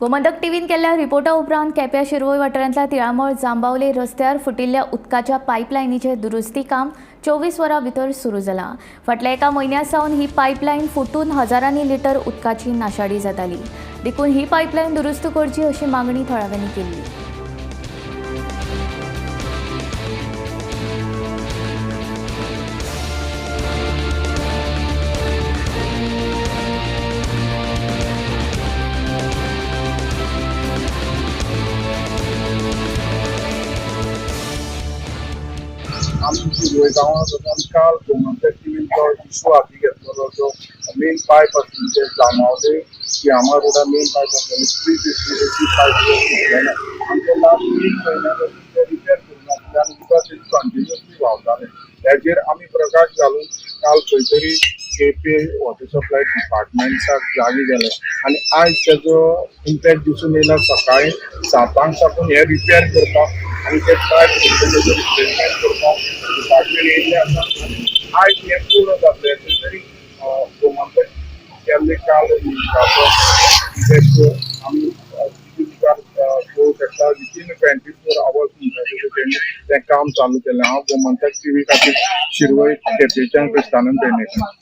गोमंतक टीव्हीन केल्ल्या रिपोर्टा उपरांत केप्यां शिरवय वाठारांतल्या तिळामळ जांबावले रस्त्यार फुटिल्ल्या उदकाच्या पायपलायनीचे दुरुस्ती काम 24 वरां भितर सुरू जालां। फाटल्या एका म्हयन्या सावन ही पायपलायन फुटून हजारांनी लिटर उदकाची नाशाडी जाताली। देखून ही पायपलायन दुरुस्त करची अशी मागणी थळाव्यांनी केली। आमची गांवांत काल गोमंतक टीव्हीचो इशू हाती घेतलेलो जो मेन पायप आसले जांबावले तिळामळ रोडा मेन पायप आसले 350 पायप आमचे लास्ट 3 म्हयन्यापासून ते रिपेर करून आसले आनी उदक कंटिन्युअसली व्हांवतालें। हेजेर आमी प्रकाश घालून काल खंय तरी केपे वॉटर सप्लाय डिपार्टमेंटाक जागे गेले आनी आयज तेजो इम्पॅक्ट दिसून येयला। सकाळी 7 साकून हे रिपेर करपाक आनी ते पायप रिप्लेसमेंट करपाक डिपार्टमेंट येयल्ले आसा आनी आयज हें पूर्ण जातलें। तरी गोमंतक केल्ले काल आमी पळोवंक शकता विथीन 24 आवर्स म्हणटा तें काम चालू केलें। हांव गोमंतक टीव्ही खातीर शिरवय केपेंच्यान कृष्णानंद बेर्णेकार।